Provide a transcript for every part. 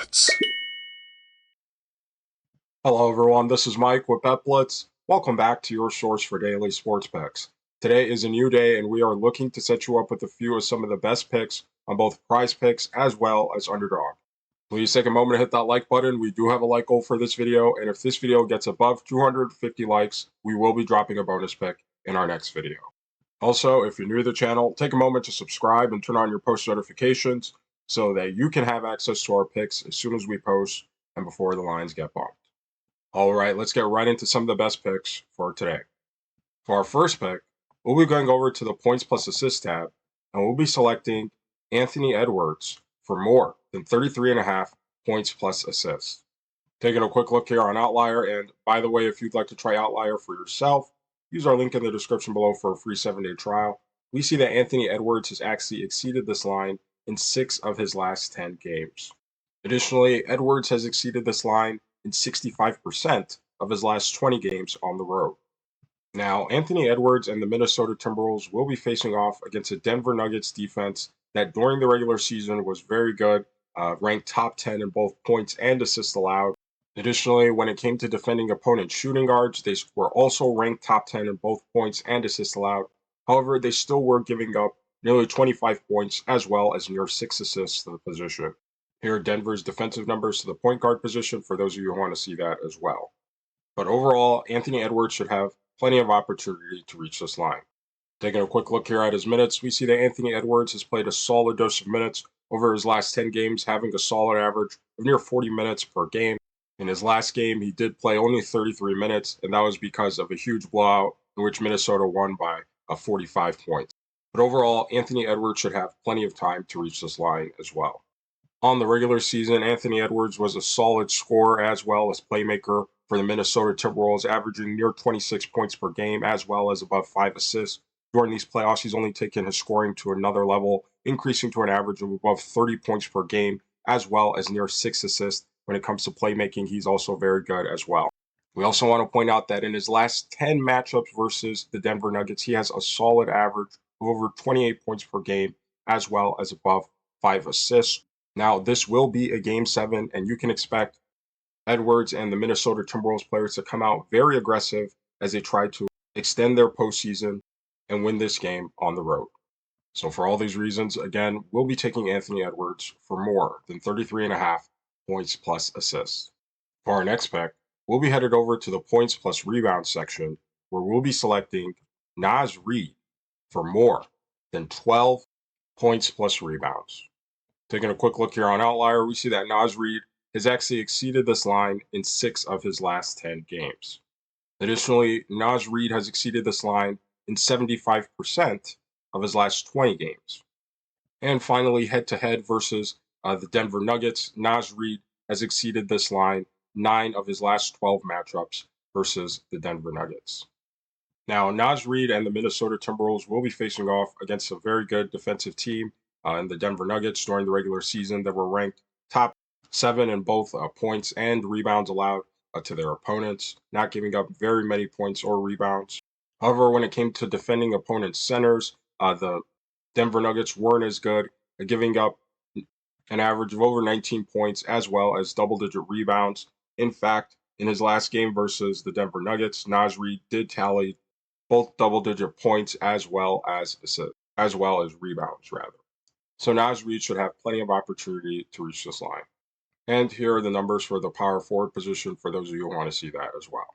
BetBlitz. Hello everyone, this is Mike with BetBlitz. Welcome back to your source for daily sports picks. Today is a new day and we are looking to set you up with a few of some of the best picks on both PrizePicks as well as Underdog. Please take a moment to hit that like button. We do have a like goal for this video, and if this video gets above 250 likes, we will be dropping a bonus pick in our next video. Also, if you're new to the channel, take a moment to subscribe and turn on your post notifications so that you can have access to our picks as soon as we post and before the lines get bumped. All right, let's get right into some of the best picks for today. For our first pick, we'll be going over to the points plus assist tab, and we'll be selecting Anthony Edwards for more than 33.5 points plus assists. Taking a quick look here on Outlier, and by the way, if you'd like to try Outlier for yourself, use our link in the description below for a free 7-day trial. We see that Anthony Edwards has actually exceeded this line in 6 of his last 10 games. Additionally, Edwards has exceeded this line in 65% of his last 20 games on the road. Now, Anthony Edwards and the Minnesota Timberwolves will be facing off against a Denver Nuggets defense that during the regular season was very good, ranked top 10 in both points and assists allowed. Additionally, when it came to defending opponent shooting guards, they were also ranked top 10 in both points and assists allowed. However, they still were giving up nearly 25 points as well as near 6 assists to the position. Here are Denver's defensive numbers to the point guard position for those of you who want to see that as well. But overall, Anthony Edwards should have plenty of opportunity to reach this line. Taking a quick look here at his minutes, we see that Anthony Edwards has played a solid dose of minutes over his last 10 games, having a solid average of near 40 minutes per game. In his last game, he did play only 33 minutes, and that was because of a huge blowout in which Minnesota won by 45 points. But overall, Anthony Edwards should have plenty of time to reach this line as well. On the regular season, Anthony Edwards was a solid scorer as well as playmaker for the Minnesota Timberwolves, averaging near 26 points per game as well as above 5 assists. During these playoffs, he's only taken his scoring to another level, increasing to an average of above 30 points per game as well as near 6 assists. When it comes to playmaking, he's also very good as well. We also want to point out that in his last 10 matchups versus the Denver Nuggets, he has a solid average of over 28 points per game as well as above 5 assists. Now, this will be a Game 7, and you can expect Edwards and the Minnesota Timberwolves players to come out very aggressive as they try to extend their postseason and win this game on the road. So for all these reasons, again, we'll be taking Anthony Edwards for more than 33.5 points plus assists. For our next pick, we'll be headed over to the points plus rebounds section, where we'll be selecting Nas Reed for more than 12 points plus rebounds. Taking a quick look here on Outlier, we see that Nas Reed has actually exceeded this line in 6 of his last 10 games. Additionally, Nas Reed has exceeded this line in 75% of his last 20 games. And finally, head-to-head versus the Denver Nuggets, Nas Reed has exceeded this line 9 of his last 12 matchups versus the Denver Nuggets. Now, Nas Reed and the Minnesota Timberwolves will be facing off against a very good defensive team in the Denver Nuggets during the regular season that were ranked top 7 in both points and rebounds allowed to their opponents, not giving up very many points or rebounds. However, when it came to defending opponents' centers, the Denver Nuggets weren't as good, giving up an average of over 19 points as well as double-digit rebounds. In fact, in his last game versus the Denver Nuggets, Nas Reed did tally both double-digit points as well as rebounds, rather. So Nas Reed should have plenty of opportunity to reach this line. And here are the numbers for the power forward position for those of you who want to see that as well.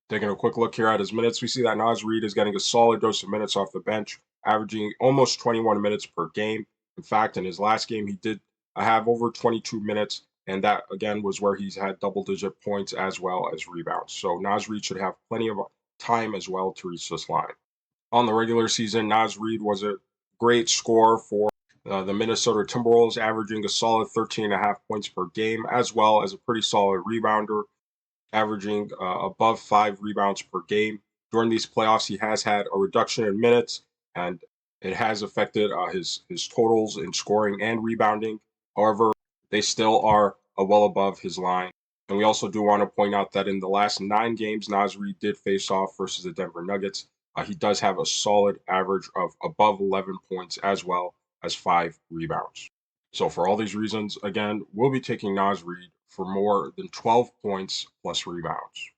Taking a quick look here at his minutes, we see that Nas Reed is getting a solid dose of minutes off the bench, averaging almost 21 minutes per game. In fact, in his last game, he did have over 22 minutes, and that, again, was where he's had double-digit points as well as rebounds. So Nas Reed should have plenty of time as well to reach this line. On the regular season, Nas Reed was a great scorer for the Minnesota Timberwolves, averaging a solid 13.5 points per game, as well as a pretty solid rebounder, averaging above 5 rebounds per game. During these playoffs, he has had a reduction in minutes, and it has affected his totals in scoring and rebounding. However, they still are well above his line. And we also do want to point out that in the last 9 games, Nas Reed did face off versus the Denver Nuggets. He does have a solid average of above 11 points as well as 5 rebounds. So for all these reasons, again, we'll be taking Nas Reed for more than 12 points plus rebounds.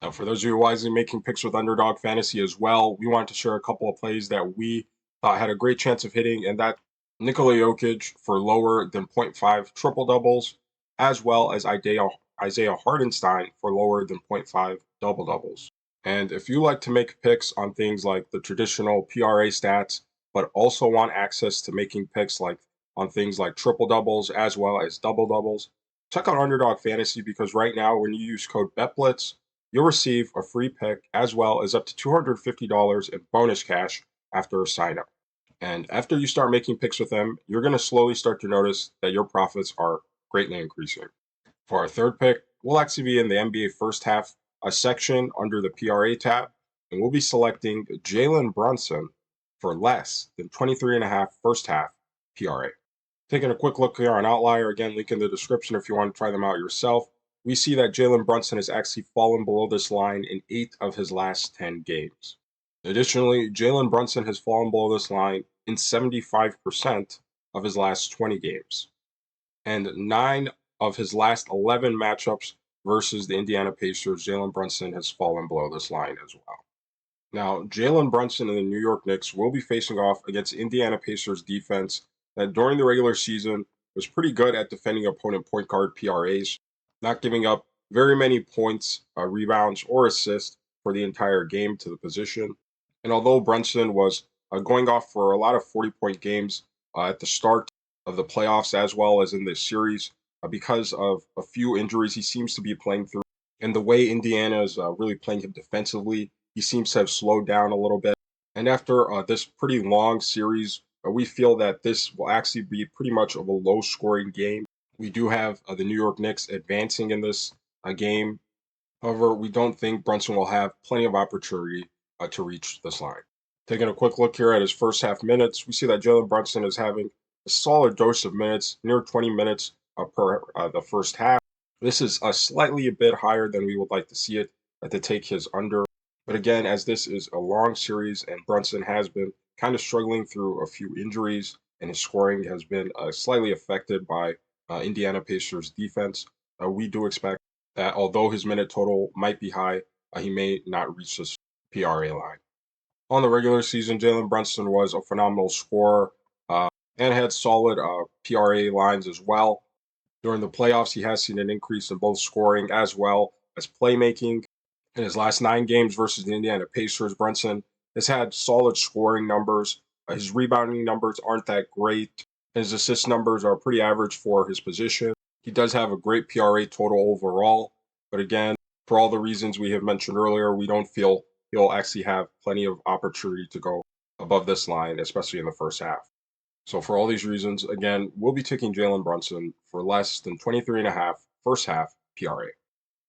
Now, for those of you wisely making picks with Underdog Fantasy as well, we wanted to share a couple of plays that we thought had a great chance of hitting, and that Nikola Jokic for lower than zero point 0.5 triple doubles, as well as Isaiah Hardenstein for lower than zero point 0.5 double doubles. And if you like to make picks on things like the traditional PRA stats, but also want access to making picks like on things like triple doubles as well as double doubles, check out Underdog Fantasy because right now when you use code BETBLITZ, you'll receive a free pick as well as up to $250 in bonus cash after a sign up. And after you start making picks with them, you're going to slowly start to notice that your profits are greatly increasing. For our third pick, we'll actually be in the NBA first half, a section under the PRA tab, and we'll be selecting Jalen Brunson for less than 23.5 first half PRA. Taking a quick look here on Outlier, again, link in the description if you want to try them out yourself. We see that Jalen Brunson has actually fallen below this line in 8 of his last 10 games. Additionally, Jalen Brunson has fallen below this line in 75% of his last 20 games. And 9 of his last 11 matchups versus the Indiana Pacers, Jalen Brunson has fallen below this line as well. Now, Jalen Brunson and the New York Knicks will be facing off against Indiana Pacers defense that during the regular season was pretty good at defending opponent point guard PRAs, not giving up very many points, rebounds, or assists for the entire game to the position. And although Brunson was going off for a lot of 40-point games at the start of the playoffs as well as in this series, because of a few injuries he seems to be playing through, and the way Indiana is really playing him defensively, he seems to have slowed down a little bit. And after this pretty long series, we feel that this will actually be pretty much of a low scoring game. We do have the New York Knicks advancing in this game. However, we don't think Brunson will have plenty of opportunity to reach this line. Taking a quick look here at his first half minutes, we see that Jalen Brunson is having a solid dose of minutes, near 20 minutes per the first half. This is slightly a bit higher than we would like to see it to take his under. But again, as this is a long series and Brunson has been kind of struggling through a few injuries and his scoring has been slightly affected by Indiana Pacers defense, we do expect that although his minute total might be high, he may not reach this PRA line. On the regular season, Jalen Brunson was a phenomenal scorer and had solid PRA lines as well. During the playoffs, he has seen an increase in both scoring as well as playmaking. In his last 9 games versus the Indiana Pacers, Brunson has had solid scoring numbers. His rebounding numbers aren't that great. His assist numbers are pretty average for his position. He does have a great PRA total overall. But again, for all the reasons we have mentioned earlier, we don't feel he'll actually have plenty of opportunity to go above this line, especially in the first half. So for all these reasons, again, we'll be taking Jalen Brunson for less than 23.5 first half PRA.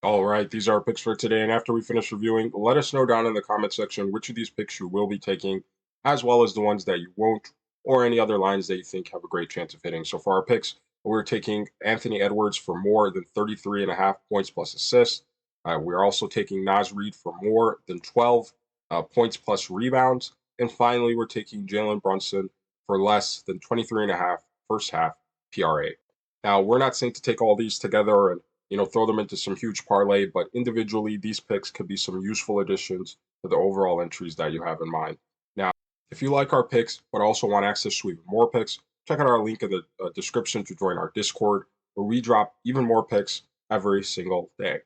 All right, these are our picks for today. And after we finish reviewing, let us know down in the comment section which of these picks you will be taking, as well as the ones that you won't, or any other lines that you think have a great chance of hitting. So for our picks, we're taking Anthony Edwards for more than 33.5 points plus assists. We're also taking Nas Reed for more than 12 points plus rebounds. And finally, we're taking Jalen Brunson for less than 23.5 first half PRA. Now, we're not saying to take all these together and throw them into some huge parlay, but individually, these picks could be some useful additions to the overall entries that you have in mind. Now, if you like our picks, but also want access to even more picks, check out our link in the description to join our Discord, where we drop even more picks every single day.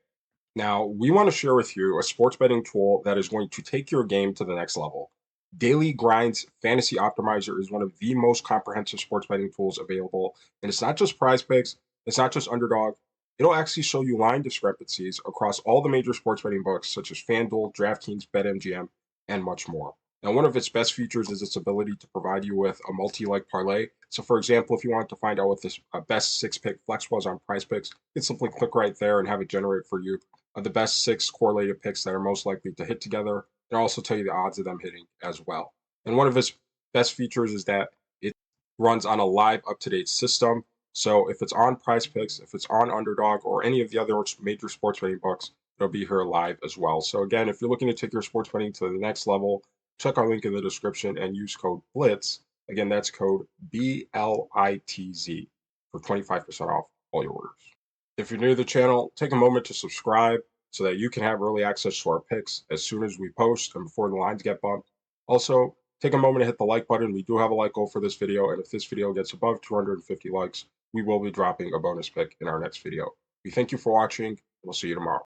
Now, we want to share with you a sports betting tool that is going to take your game to the next level. Daily Grind's Fantasy Optimizer is one of the most comprehensive sports betting tools available. And it's not just PrizePicks, it's not just Underdog. It'll actually show you line discrepancies across all the major sports betting books, such as FanDuel, DraftKings, BetMGM, and much more. Now, one of its best features is its ability to provide you with a multi-leg parlay. So, for example, if you want to find out what this best 6-pick flex was on PrizePicks, you can simply click right there and have it generate for you the best 6 correlated picks that are most likely to hit together, and also tell you the odds of them hitting as well. And one of its best features is that it runs on a live, up-to-date system. So if it's on PrizePicks, if it's on Underdog, or any of the other major sports betting books, it'll be here live as well. So again, if you're looking to take your sports betting to the next level, check our link in the description and use code BLITZ. Again, that's code BLITZ for 25% off all your orders. If you're new to the channel, take a moment to subscribe so that you can have early access to our picks as soon as we post and before the lines get bumped. Also, take a moment to hit the like button. We do have a like goal for this video, and if this video gets above 250 likes, we will be dropping a bonus pick in our next video. We thank you for watching, and we'll see you tomorrow.